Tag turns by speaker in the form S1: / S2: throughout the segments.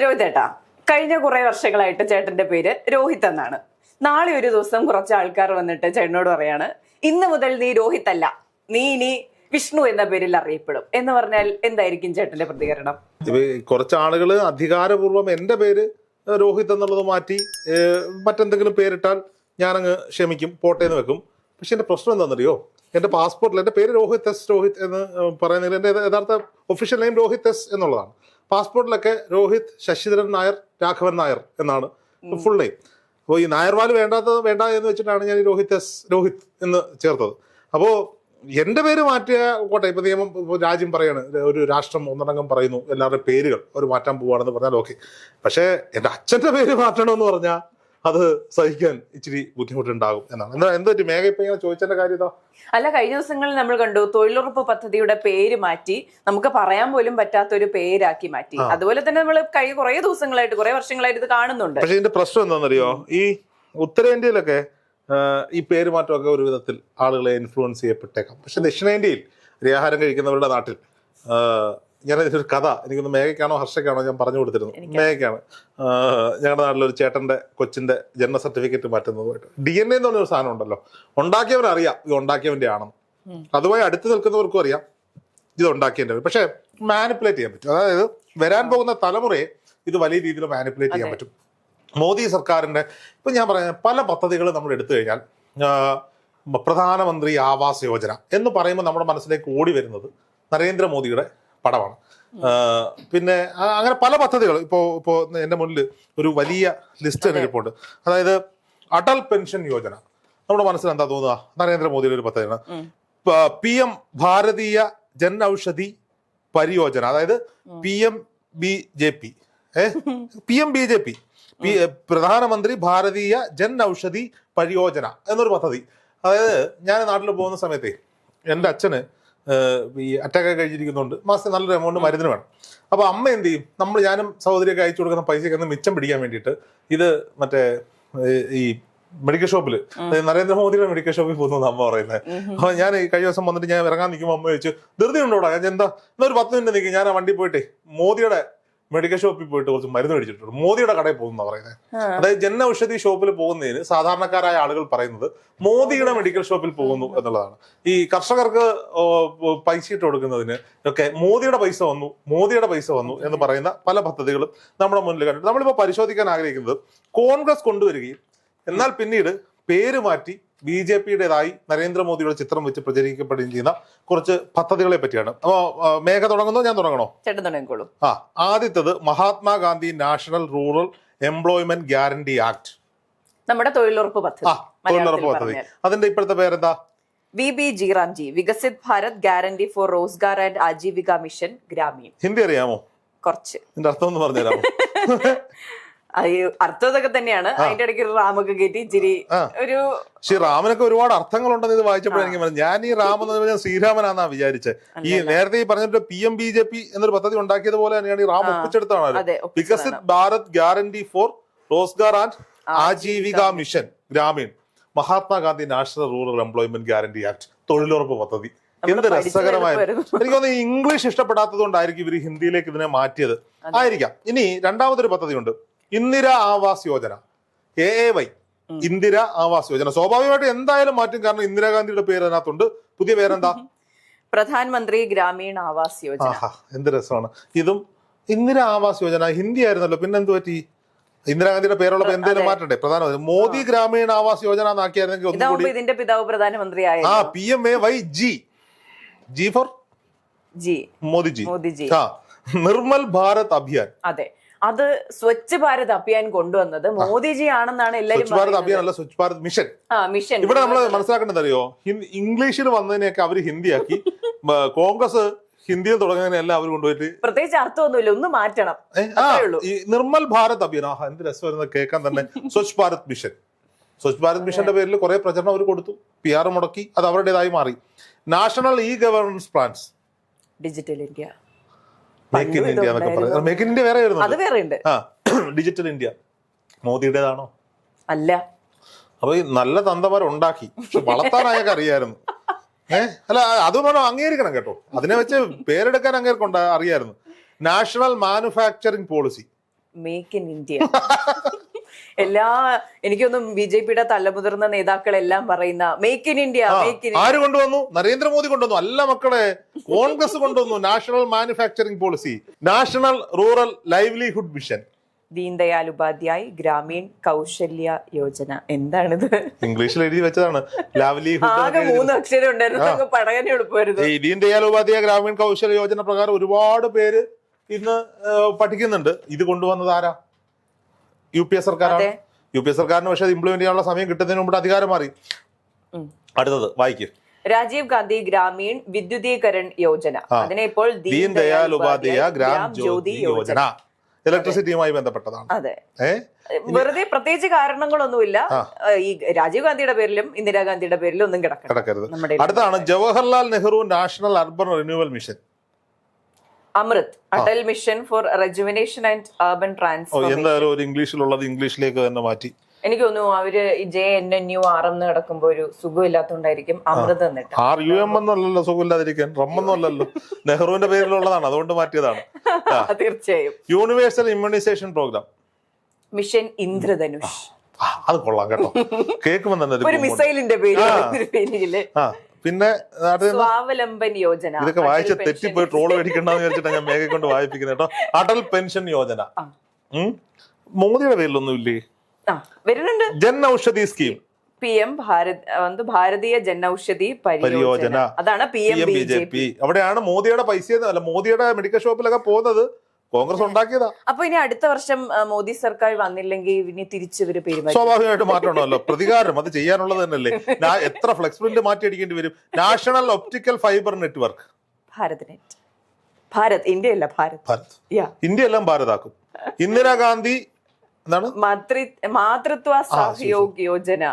S1: രോഹിത് ചേട്ടാ, കഴിഞ്ഞ കുറെ വർഷങ്ങളായിട്ട് ചേട്ടന്റെ പേര് രോഹിത് എന്നാണ്. നാളെ ഒരു ദിവസം കുറച്ച് ആൾക്കാർ വന്നിട്ട് ചേട്ടനോട് പറയാണ്, ഇന്ന് മുതൽ നീ രോഹിത് അല്ല, നീ ഇനി വിഷ്ണു എന്ന പേരിൽ അറിയപ്പെടും എന്ന് പറഞ്ഞാൽ എന്തായിരിക്കും ചേട്ടന്റെ പ്രതികരണം?
S2: കുറച്ച് ആളുകൾ അധികാരപൂർവ്വം എന്റെ പേര് രോഹിത് എന്നുള്ളത് മാറ്റി മറ്റെന്തെങ്കിലും പേരിട്ടാൽ ഞാനങ്ങ് ക്ഷമിക്കും, പോട്ടേന്ന് വെക്കും. പക്ഷെ എന്റെ പ്രശ്നം എന്താണെന്നറിയോ, എന്റെ പാസ്പോർട്ടിൽ എന്റെ പേര് രോഹിത് എസ് രോഹിത് എന്ന് പറയുന്നതിൽ എന്റെ യഥാർത്ഥ ഒഫീഷ്യൽ നെയിം രോഹിത് എസ് എന്നുള്ളതാണ്. പാസ്പോർട്ടിലൊക്കെ രോഹിത് ശശിധരൻ നായർ രാഘവൻ നായർ എന്നാണ് ഫുൾ നെയിം. അപ്പോൾ ഈ നായർവാല് വേണ്ട എന്ന് വെച്ചിട്ടാണ് ഞാൻ രോഹിത് എസ് രോഹിത് എന്ന് ചേർത്തത്. അപ്പോൾ എന്റെ പേര് മാറ്റിയ കോട്ടെ, ഇപ്പൊ നിയമം രാജ്യം പറയാണ്, ഒരു രാഷ്ട്രം ഒന്നടങ്കം പറയുന്നു എല്ലാവരുടെ പേരുകൾ അവർ മാറ്റാൻ പോവുകയാണെന്ന് പറഞ്ഞാൽ ഓക്കെ. പക്ഷേ എന്റെ അച്ഛന്റെ പേര് മാറ്റണമെന്ന് പറഞ്ഞാൽ അത് സഹിക്കാൻ ഇച്ചിരി ബുദ്ധിമുട്ടുണ്ടാകും എന്നാണ്. എന്താ മേഘ ഇപ്പൊ ഇങ്ങനെ ചോദിച്ചതിന്റെ കാര്യം ഇതാ?
S1: അല്ല, കഴിഞ്ഞ ദിവസങ്ങളിൽ നമ്മൾ കണ്ടു തൊഴിലുറപ്പ് പദ്ധതിയുടെ പേര് മാറ്റി നമുക്ക് പറയാൻ പോലും പറ്റാത്ത ഒരു പേരാക്കി മാറ്റി. അതുപോലെ തന്നെ നമ്മൾ കുറെ ദിവസങ്ങളായിട്ട് കുറെ വർഷങ്ങളായിട്ട് ഇത് കാണുന്നുണ്ട്.
S2: പക്ഷെ ഇതിന്റെ പ്രശ്നം എന്താണെന്നറിയോ, ഈ ഉത്തരേന്ത്യയിലൊക്കെ ഈ പേരുമാറ്റമൊക്കെ ഒരു വിധത്തിൽ ആളുകളെ ഇൻഫ്ലുവൻസ് ചെയ്യപ്പെട്ടേക്കാം. പക്ഷെ ദക്ഷിണേന്ത്യയിൽ ആഹാരം കഴിക്കുന്നവരുടെ നാട്ടിൽ ഞാൻ ഇതിനൊരു കഥ, എനിക്കൊന്ന് മേഘയ്ക്കാണോ ഹർഷയ്ക്കാണോ ഞാൻ പറഞ്ഞു കൊടുത്തിരുന്നു. മേഘയ്ക്കാണ്. ഞങ്ങളുടെ നാട്ടിലൊരു ചേട്ടന്റെ കൊച്ചിന്റെ ജനന സർട്ടിഫിക്കറ്റ് മാറ്റുന്നതുമായിട്ട് DNA എന്ന് പറഞ്ഞൊരു സാധനം ഉണ്ടല്ലോ, ഉണ്ടാക്കിയവനറിയാം ഇത് ഉണ്ടാക്കിയവന്റെ ആണെന്ന്. അതുമായി അടുത്ത് നിൽക്കുന്നവർക്കും അറിയാം ഇത് ഉണ്ടാക്കിയതിന്റെ. പക്ഷെ മാനിപ്പുലേറ്റ് ചെയ്യാൻ പറ്റും. അതായത് വരാൻ പോകുന്ന തലമുറയെ ഇത് വലിയ രീതിയിൽ മാനിപ്പുലേറ്റ് ചെയ്യാൻ പറ്റും. മോദി സർക്കാരിന്റെ ഇപ്പൊ ഞാൻ പറഞ്ഞ പല പദ്ധതികൾ നമ്മൾ എടുത്തു കഴിഞ്ഞാൽ, പ്രധാനമന്ത്രി ആവാസ് യോജന എന്ന് പറയുമ്പോൾ നമ്മുടെ മനസ്സിലേക്ക് ഓടി വരുന്നത് നരേന്ദ്രമോദിയുടെ പടമാണ്. പിന്നെ അങ്ങനെ പല പദ്ധതികൾ ഇപ്പോ എന്റെ മുന്നിൽ ഒരു വലിയ ലിസ്റ്റ് തന്നെ ഇരിപ്പുണ്ട്. അതായത് അടൽ പെൻഷൻ യോജന നമ്മുടെ മനസ്സിൽ എന്താ തോന്നുക, നരേന്ദ്രമോദിയുടെ ഒരു പദ്ധതിയാണ്. PM ഭാരതീയ ജൻ ഔഷധി പരിയോജന, അതായത് PMBJP പ്രധാനമന്ത്രി ഭാരതീയ ജൻ ഔഷധി പരിയോജന എന്നൊരു പദ്ധതി. അതായത് ഞാൻ നാട്ടിൽ പോകുന്ന സമയത്തെ എൻ്റെ അച്ഛന് ഈ അറ്റാക്ക് കഴിഞ്ഞിരിക്കുന്നുണ്ട്, മാസത്തിൽ നല്ലൊരു എമൗണ്ട് മരുന്നിന് വേണം. അപ്പൊ അമ്മ എന്ത് ചെയ്യും, ഞാനും സഹോദരിയൊക്കെ അയച്ചു കൊടുക്കുന്ന പൈസയൊക്കെ ഒന്ന് മിച്ചം പിടിക്കാൻ വേണ്ടിയിട്ട് ഇത് മറ്റേ ഈ മെഡിക്കൽ ഷോപ്പിൽ, നരേന്ദ്രമോദിയുടെ മെഡിക്കൽ ഷോപ്പിൽ പോകുന്നു അമ്മ പറയുന്നത്. അപ്പൊ ഞാൻ കഴിഞ്ഞ ദിവസം വന്നിട്ട് ഞാൻ ഇറങ്ങാൻ നിൽക്കുമ്പോൾ അമ്മ ചോദിച്ചു, ധൃതി ഉണ്ടോടാ? ഞാൻ എന്താ എന്നാ ഒരു 10 മിനിറ്റ് നിൽക്കും, ഞാൻ ആ വണ്ടി പോയിട്ടേ മോദിയുടെ മെഡിക്കൽ ഷോപ്പിൽ പോയിട്ട് കുറച്ച് മരുന്ന് മേടിച്ചിട്ടുണ്ട്, മോദിയുടെ കടയിൽ പോകുന്ന പറയുന്നത്. അതായത് ജൻ ഔഷധി ഷോപ്പിൽ പോകുന്നതിന് സാധാരണക്കാരായ ആളുകൾ പറയുന്നത് മോദിയുടെ മെഡിക്കൽ ഷോപ്പിൽ പോകുന്നു എന്നുള്ളതാണ്. ഈ കർഷകർക്ക് പൈസ ഇട്ട് കൊടുക്കുന്നതിന് ഒക്കെ മോദിയുടെ പൈസ വന്നു എന്ന് പറയുന്ന പല പദ്ധതികളും നമ്മുടെ മുന്നിൽ കണ്ടിട്ട് നമ്മളിപ്പോൾ പരിശോധിക്കാൻ ആഗ്രഹിക്കുന്നത് കോൺഗ്രസ് കൊണ്ടുവരികയും എന്നാൽ പിന്നീട് പേര് മാറ്റി BJPയുടേതായി നരേന്ദ്രമോദിയുടെ ചിത്രം വെച്ച് പ്രചരിക്കപ്പെടുകയും ചെയ്യുന്ന കുറച്ച് പദ്ധതികളെ പറ്റിയാണ്. അപ്പോ മേഘ തുടങ്ങുന്നോ ഞാൻ തുടങ്ങണോ? ആദ്യത്തത് Mahatma Gandhi national rural employment guarantee act,
S1: നമ്മുടെ തൊഴിലുറപ്പ് പദ്ധതി.
S2: അതിന്റെ ഇപ്പോഴത്തെ പേരെന്താ?
S1: VBG Ramji, Viksit Bharat guarantee for Rozgar and Ajeevika mission Grameen.
S2: Hindi അറിയാമോ?
S1: കുറച്ച്.
S2: ഇതിന്റെ അർത്ഥം ഒന്ന് പറഞ്ഞുതരാമോ?
S1: അർത്ഥം ഇതൊക്കെ തന്നെയാണ്. അതിന്റെ ഇടയ്ക്ക് റാമൊക്കെ കയറ്റി ഇച്ചിരി ഒരു
S2: രാമനൊക്കെ ഒരുപാട് അർത്ഥങ്ങളുണ്ടെന്ന് ഇത് വായിച്ചപ്പോഴെനിക്ക് ഞാൻ ഈ രാം എന്ന് പറഞ്ഞാൽ ശ്രീരാമനാന്നാ വിചാരിച്ചത്. ഈ നേരത്തെ ഈ പറഞ്ഞിട്ട് PMBJP എന്നൊരു പദ്ധതി ഉണ്ടാക്കിയത് പോലെ തന്നെയാണ് ഈ റാം ഒപ്പിച്ചെടുത്താണ്. Viksit Bharat guarantee for Rozgar and Ajeevika mission Grameen, Mahatma Gandhi national rural employment guarantee act, തൊഴിലുറപ്പ് പദ്ധതി. എന്ത് രസകരമായിരുന്നു. എനിക്ക് തോന്നുന്നു ഇംഗ്ലീഷ് ഇഷ്ടപ്പെടാത്തത് കൊണ്ടായിരിക്കും ഇവർ ഹിന്ദിയിലേക്ക് ഇതിനെ മാറ്റിയത് ആയിരിക്കാം. ഇനി രണ്ടാമതൊരു പദ്ധതിയുണ്ട്, ഇന്ദിര ആവാസ് യോജന, AAY, ഇന്ദിര ആവാസ് യോജന. സ്വാഭാവികമായിട്ട് എന്തായാലും മാറ്റും, കാരണം ഇന്ദിരാഗാന്ധിയുടെ പേര് അതിനകത്തുണ്ട്. പുതിയ പേരെന്താ?
S1: പ്രധാനമന്ത്രി ഗ്രാമീൺ ആവാസ് യോജന.
S2: എന്ത് രസമാണ്. ഇതും ഇന്ദിര ആവാസ് യോജന ഹിന്ദി ആയിരുന്നല്ലോ, പിന്നെ എന്ത് പറ്റി? ഇന്ദിരാഗാന്ധിയുടെ പേരുള്ള എന്തെങ്കിലും മാറ്റണ്ടേ? പ്രധാനമന്ത്രി മോദി ഗ്രാമീൺ ആവാസ് യോജന എന്നാക്കിയായിരുന്നെങ്കിൽ ഒന്നുകൂടി.
S1: ഇതിന്റെ പിതാവ് പ്രധാനമന്ത്രിയായ
S2: PMAYG, G for Modiji. Nirmal Bharat Abhiyan.
S1: അതെ, അത് സ്വച്ഛ് ഭാരത് അഭിയാൻ കൊണ്ടുവന്നത് മോദിജി ആണെന്നാണ് എല്ലാവരും.
S2: സ്വച്ഛ് ഭാരത് അഭിയാൻ അല്ല, സ്വച്ഛ് ഭാരത് മിഷൻ. ഇവിടെ നമ്മൾ മനസ്സിലാക്കേണ്ടത് അറിയോ, ഇംഗ്ലീഷിൽ വന്നതിനെയൊക്കെ അവർ ഹിന്ദിയാക്കി. കോൺഗ്രസ് ഹിന്ദിയിൽ തുടങ്ങുന്നതിനെല്ലാം അവർ കൊണ്ടുപോയിട്ട്
S1: പ്രത്യേകിച്ച് അർത്ഥമൊന്നുമില്ല, ഒന്ന് മാറ്റണം.
S2: നിർമ്മൽ ഭാരത് അഭിയാൻ, എന്ത് രസമായിരുന്നു കേൾക്കാൻ തന്നെ. സ്വച്ഛ് ഭാരത് മിഷൻ, സ്വച്ഛ് ഭാരത് മിഷന്റെ പേരിൽ കുറെ പ്രചരണം അവർ കൊടുത്തു, PR മുടക്കി, അത് അവരുടേതായി മാറി. National governance plans,
S1: digital India,
S2: make in India എന്നൊക്കെ പറയുന്നത്. മേക്ക് ഇൻ ഇന്ത്യ വേറെ
S1: ആയിരുന്നു.
S2: ഡിജിറ്റൽ ഇന്ത്യ മോദിയുടേതാണോ?
S1: അല്ല.
S2: അപ്പൊ ഈ നല്ല തന്തമാരുണ്ടാക്കി, പക്ഷെ വളർത്താനായൊക്കെ അറിയായിരുന്നു. അല്ല, അത് അംഗീകരിക്കണം കേട്ടോ, അതിനെ വെച്ച് പേരെടുക്കാൻ അങ്ങേർക്കുണ്ട് അറിയായിരുന്നു. National manufacturing policy,
S1: make in India. എനിക്കൊന്നും BJP-യുടെ തലമുതിർന്ന നേതാക്കളെല്ലാം പറയുന്ന make in India, make in.
S2: ആര് കൊണ്ടുവന്നു? നരേന്ദ്രമോദി കൊണ്ടുവന്നു. അല്ല മക്കളെ, കോൺഗ്രസ് കൊണ്ടുവന്നു. National manufacturing policy, national rural livelihood mission,
S1: Deen Dayal Upadhyay Grameen Kaushalya Yojana. എന്താണിത്?
S2: ഇംഗ്ലീഷിൽ എഴുതി വെച്ചതാണ്.
S1: ആകെ 3 അക്ഷരം ഉണ്ടായിരുന്നു, പഠനം എളുപ്പമായിരുന്നു.
S2: ഈ ദീൻ ദയാൽ ഉപാധ്യായ ഗ്രാമീൺ കൗശല്യ യോജന പ്രകാരം ഒരുപാട് പേര് ഇന്ന് പഠിക്കുന്നുണ്ട്. ഇത് കൊണ്ടുവന്നത് ആരാ? UPA സർക്കാരാണ്. UPA സർക്കാരിന് പക്ഷേ ഇംപ്ലിമെന്റ് ചെയ്യാനുള്ള സമയം കിട്ടുന്നതിന് മുമ്പ് അധികാരം മാറി. അടുത്തത് വായിക്കും.
S1: രാജീവ് ഗാന്ധി ഗ്രാമീൺ വിദ്യുതീകരൺ യോജന, അതിനെ ഇപ്പോൾ
S2: ദീൻ ദയാൽ ഉപാധ്യായ ഗ്രാം ജ്യോതി യോജന, ഇലക്ട്രിസിറ്റിയുമായി ബന്ധപ്പെട്ടതാണ്.
S1: അതെ, വെറുതെ പ്രത്യേകിച്ച് കാരണങ്ങളൊന്നുമില്ല. ഈ രാജീവ് ഗാന്ധിയുടെ പേരിലും ഇന്ദിരാഗാന്ധിയുടെ പേരിലും ഒന്നും
S2: കിടക്കരുത്. അടുത്താണ് Jawaharlal Nehru national urban renewal mission,
S1: Amrut, Atal mission for rejuvenation and urban transformation.
S2: എന്തായാലും ഒരു ഇംഗ്ലീഷിലുള്ളത് ഇംഗ്ലീഷിലേക്ക് തന്നെ മാറ്റി.
S1: എനിക്ക് തോന്നുന്നു അവര് JNNURM കിടക്കുമ്പോ ഒരു സുഖമില്ലാത്തോണ്ടായിരിക്കും അമൃത് എന്നിട്ട്.
S2: RUM എന്നല്ലല്ലോ സുഖമില്ലാതിരിക്കാൻ, റമ്മൊന്നും അല്ലല്ലോ, നെഹ്റുവിന്റെ പേരിലുള്ളതാണ്, അതുകൊണ്ട് മാറ്റിയതാണ്.
S1: തീർച്ചയായും.
S2: Universal immunisation programme,
S1: mission Indradhanush.
S2: അത് കൊള്ളാം കേട്ടോ, കേൾക്കുമ്പോ തന്നെ
S1: ഒരു മിസൈലിന്റെ പേരില്.
S2: പിന്നെ
S1: സ്വാവലംബൻ യോജന,
S2: ഇതൊക്കെ വായിച്ച തെറ്റിപ്പോയി ട്രോള് മേടിക്കണ്ടെന്ന് വിചാരിച്ചിട്ടാണ് ഞാൻ മേഘയെ കൊണ്ട് വായിപ്പിക്കുന്നത് കേട്ടോ. അടൽ പെൻഷൻ യോജന, മോദിയുടെ പേരിലൊന്നും ഇല്ലേ?
S1: വരുന്നുണ്ട്.
S2: ജൻ ഔഷധി സ്കീം,
S1: PM ഭാരതീയ ജൻ ഔഷധി പരിയോജന, അതാണ് PMBJP.
S2: അവിടെയാണ് മോദിയുടെ പൈസ, അല്ല മോദിയുടെ മെഡിക്കൽ ഷോപ്പിലൊക്കെ പോകുന്നത് കോൺഗ്രസ് ഉണ്ടാക്കിയതാ.
S1: അപ്പൊ ഇനി അടുത്ത വർഷം മോദി സർക്കാർ വന്നില്ലെങ്കിൽ ഇനി തിരിച്ചു ഇവര് പെരുമാറും.
S2: സ്വാഭാവികമായിട്ട് മാറ്റണമല്ലോ, പ്രതികാരം അത് ചെയ്യാനുള്ളത് തന്നെയല്ലേ. എത്ര ഫ്ലെക്സ് പ്രിന്റ് മാറ്റി അടിക്കേണ്ടി വരും. National optical fibre network,
S1: Bharat net. Bharat, India അല്ല ഭാരത്.
S2: ഇന്ത്യ എല്ലാം ഭാരതാക്കും. ഇന്ദിരാഗാന്ധി എന്താണ്
S1: മാതൃത്വ സഹയോഗ് യോജന.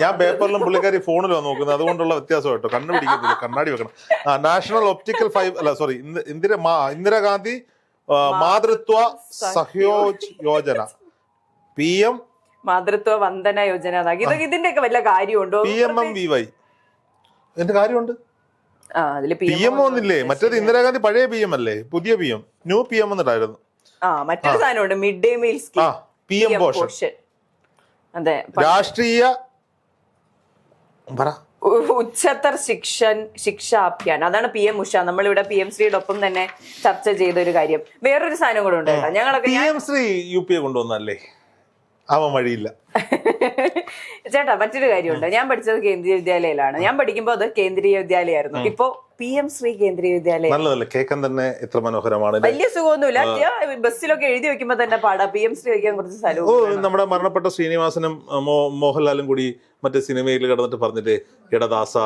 S2: ഞാൻ പേപ്പറിലും പുള്ളിക്കാരി ഫോണിലും നോക്കുന്നത്, അതുകൊണ്ടുള്ള വ്യത്യാസം കേട്ടോ. കണ്ണുപിടിക്കുന്നില്ല, കണ്ണാടി വെക്കണം. National optical Indira Gandhi Matritva Sahyog Yojana, PM
S1: Matritva Vandana Yojana. ഇതിന്റെ ഒക്കെ വല്ല കാര്യമുണ്ടോ?
S2: PMMVY എന്റെ കാര്യമുണ്ട്. PM ഒന്നില്ലേ, മറ്റേത് ഇന്ദിരാഗാന്ധി പഴയ PM അല്ലേ, പുതിയ PM, ന്യൂ PM എന്നിട്ടായിരുന്നു.
S1: മറ്റൊരു സാധനമുണ്ട്, mid day meal scheme,
S2: PM Poshan.
S1: അതെ,
S2: രാഷ്ട്രീയ
S1: ഉച്ചതർ ശിക്ഷാ അഭിയാൻ, അതാണ് PM ഉഷ. നമ്മളിവിടെ PM ശ്രീയുടെ ഒപ്പം തന്നെ ചർച്ച ചെയ്ത ഒരു കാര്യം. വേറൊരു സാധനം കൂടെ ഉണ്ട് കേട്ടോ. ഞങ്ങളൊക്കെ
S2: PM ശ്രീ UPA കൊണ്ടുവന്നല്ലേ, അവൻ വഴിയില്ല.
S1: ചേട്ടാ മറ്റൊരു കാര്യമുണ്ട്. ഞാൻ പഠിച്ചത് കേന്ദ്രീയ വിദ്യാലയയിലാണ്. ഞാൻ പഠിക്കുമ്പോ അത് കേന്ദ്രീയ വിദ്യാലയമായിരുന്നു. ഇപ്പൊ PM ശ്രീ കേന്ദ്രീയ വിദ്യാലയം.
S2: നല്ലതല്ലേ, കേൾക്കാൻ തന്നെ എത്ര മനോഹരമാണ്.
S1: വലിയ സുഖമൊന്നുമില്ല, ബസ്സിലൊക്കെ എഴുതി വെക്കുമ്പോ തന്നെ പാടാ PM ശ്രീ വയ്ക്കാൻ കുറച്ച് സ്ഥലവും.
S2: നമ്മുടെ മരണപ്പെട്ട ശ്രീനിവാസനും മോഹൻലാലും കൂടി മറ്റേ സിനിമയിൽ കിടന്നിട്ട് പറഞ്ഞിട്ട്, എടദാസ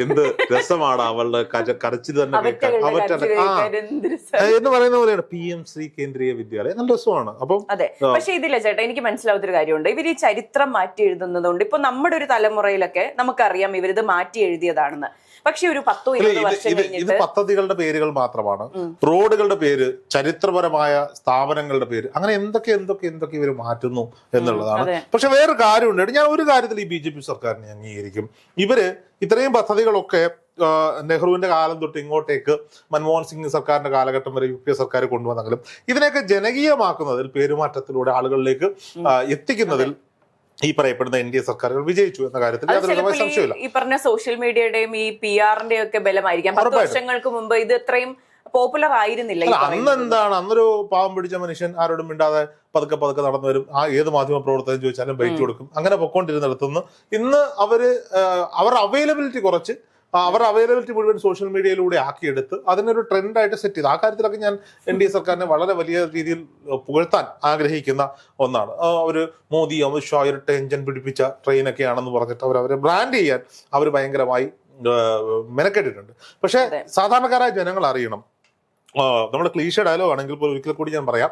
S2: എന്ത് രസമാണ് അവളുടെ കരച്ചിൽ തന്നെ എന്ന് പറയുന്ന പോലെയാണ് PM ശ്രീ കേന്ദ്രീയ വിദ്യാലയം. നല്ല രസമാണ്. അപ്പം
S1: അതെ, പക്ഷെ ഇതില്ല ചേട്ടാ, എനിക്ക് മനസ്സിലാവാത്തൊരു കാര്യമുണ്ട്. ഇവർ ഈ ചരിത്രം മാറ്റി എഴുതുന്നതുകൊണ്ട് ഇപ്പൊ നമ്മുടെ ഒരു തലമുറയിലൊക്കെ നമുക്കറിയാം ഇവരിത് മാറ്റി എഴുതിയതാണെന്ന്. പക്ഷെ ഒരു 10-20 വർഷം
S2: ഇത് പദ്ധതികളുടെ പേരുകൾ മാത്രമാണ്. റോഡുകളുടെ പേര്, ചരിത്രപരമായ സ്ഥാപനങ്ങളുടെ പേര്, അങ്ങനെ എന്തൊക്കെ ഇവർ മാറ്റുന്നു എന്നുള്ളതാണ്. പക്ഷെ വേറൊരു കാര്യമുണ്ട്. ഞാൻ ഒരു കാര്യത്തിൽ ഈ BJP സർക്കാരിനെ അംഗീകരിക്കും. ഇവര് ഇത്രയും പദ്ധതികളൊക്കെ നെഹ്റുവിന്റെ കാലം തൊട്ട് ഇങ്ങോട്ടേക്ക് മൻമോഹൻ സിംഗ് സർക്കാരിന്റെ കാലഘട്ടം വരെ UPA സർക്കാർ കൊണ്ടുവന്നെങ്കിലും ഇതിനെയൊക്കെ ജനകീയമാക്കുന്നതിൽ, പേരുമാറ്റത്തിലൂടെ ആളുകളിലേക്ക് എത്തിക്കുന്നതിൽ ഈ പറയപ്പെടുന്ന NDA സർക്കാരുകൾ വിജയിച്ചു എന്ന കാര്യത്തിൽ യാതൊരു സംശയമില്ല.
S1: ഈ പറഞ്ഞ സോഷ്യൽ മീഡിയയുടെയും ഈ PR-ന്റെയും ഒക്കെ ബലമായിരിക്കാം. 10 വർഷങ്ങൾക്ക് മുമ്പ് ഇത് ഇത്രയും പോപ്പുലർ ആയിരുന്നില്ല.
S2: അന്നെന്താണ്, അന്നൊരു പാവം പിടിച്ച മനുഷ്യൻ ആരോടും മിണ്ടാതെ പതുക്കെ നടന്നു വരും. ഏത് മാധ്യമ പ്രവർത്തനം ചോദിച്ചാലും ബൈറ്റ് കൊടുക്കും. അങ്ങനെ പൊക്കോണ്ടിരുന്നിടത്തുനിന്ന് ഇന്ന് അവർ അവൈലബിലിറ്റി കുറച്ച്, അവർ അവൈലബിലിറ്റി മുഴുവൻ സോഷ്യൽ മീഡിയയിലൂടെ ആക്കിയെടുത്ത് അതിനൊരു ട്രെൻഡായിട്ട് സെറ്റ് ചെയ്ത്. ആ കാര്യത്തിലൊക്കെ ഞാൻ NDA സർക്കാരിനെ വളരെ വലിയ രീതിയിൽ പുകഴ്ത്താൻ ആഗ്രഹിക്കുന്ന ഒന്നാണ്. ഒരു മോദി അമിത് ഷാ ഇരട്ട എഞ്ചിൻ പിടിപ്പിച്ച ട്രെയിനൊക്കെയാണെന്ന് പറഞ്ഞിട്ട് അവരെ ബ്രാൻഡ് ചെയ്യാൻ അവർ ഭയങ്കരമായി മെനക്കെട്ടിട്ടുണ്ട്. പക്ഷെ സാധാരണക്കാരായ ജനങ്ങൾ അറിയണം, നമ്മുടെ ക്ലീഷ ഡയലോഗ് ആണെങ്കിൽ പോലും ഒരിക്കൽ കൂടി ഞാൻ പറയാം,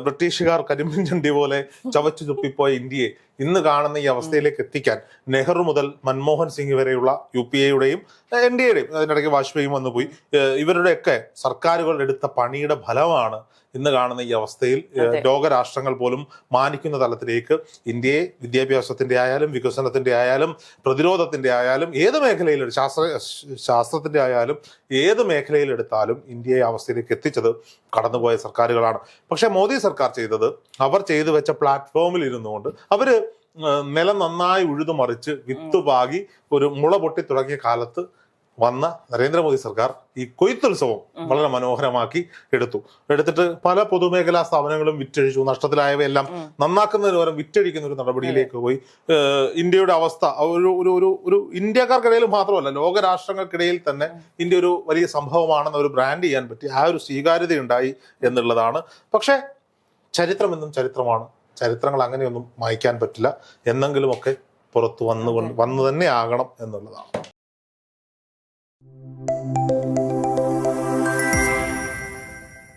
S2: ബ്രിട്ടീഷുകാർ കരിമ്പിൻ ചണ്ടി പോലെ ചവച്ചു തുപ്പിപ്പോയ ഇന്ത്യയെ ഇന്ന് കാണുന്ന ഈ അവസ്ഥയിലേക്ക് എത്തിക്കാൻ നെഹ്റു മുതൽ മൻമോഹൻ സിംഗ് വരെയുള്ള UPA-യുടെയും NDA-യുടെയും, അതിനിടയ്ക്ക് വാജ്പേയിയും വന്നുപോയി, ഇവരുടെയൊക്കെ സർക്കാരുകൾ എടുത്ത പണിയുടെ ഫലമാണ് ഇന്ന് കാണുന്ന ഈ അവസ്ഥയിൽ ലോകരാഷ്ട്രങ്ങൾ പോലും മാനിക്കുന്ന തലത്തിലേക്ക് ഇന്ത്യയെ വിദ്യാഭ്യാസത്തിന്റെ ആയാലും വികസനത്തിന്റെ ആയാലും പ്രതിരോധത്തിന്റെ ആയാലും ഏത് മേഖലയിലും ശാസ്ത്രത്തിന്റെ ആയാലും ഏത് മേഖലയിലെടുത്താലും ഇന്ത്യയെ അവസ്ഥയിലേക്ക് എത്തിച്ചത് കടന്നുപോയ സർക്കാരുകളാണ്. പക്ഷെ മോദി സർക്കാർ ചെയ്തത്, അവർ ചെയ്തു വെച്ച പ്ലാറ്റ്ഫോമിൽ ഇരുന്നുകൊണ്ട് അവര് നിലം നന്നായി ഉഴുതുമറിച്ച് വിത്തുപാകി ഒരു മുള പൊട്ടി തുടങ്ങിയ കാലത്ത് വന്ന നരേന്ദ്രമോദി സർക്കാർ ഈ കൊയ്ത്തുത്സവം വളരെ മനോഹരമാക്കി എടുത്തിട്ട് പല പൊതുമേഖലാ സ്ഥാപനങ്ങളും വിറ്റഴിച്ചു. നഷ്ടത്തിലായവയെല്ലാം നന്നാക്കുന്നതിന് പകരം വിറ്റഴിക്കുന്ന ഒരു നടപടിയിലേക്ക് പോയി. ഇന്ത്യയുടെ അവസ്ഥ ഒരു ഇന്ത്യക്കാർക്കിടയിൽ മാത്രമല്ല, ലോകരാഷ്ട്രങ്ങൾക്കിടയിൽ തന്നെ ഇന്ത്യ ഒരു വലിയ സംഭവമാണെന്ന് ഒരു ബ്രാൻഡ് ചെയ്യാൻ പറ്റി. ആ ഒരു സ്വീകാര്യത ഉണ്ടായി എന്നുള്ളതാണ്. പക്ഷെ ചരിത്രം എന്നും ചരിത്രമാണ്. ചരിത്രങ്ങൾ അങ്ങനെയൊന്നും മായ്ക്കാൻ പറ്റില്ല. എന്നെങ്കിലുമൊക്കെ പുറത്തു വന്നു തന്നെ ആകണം എന്നുള്ളതാണ്.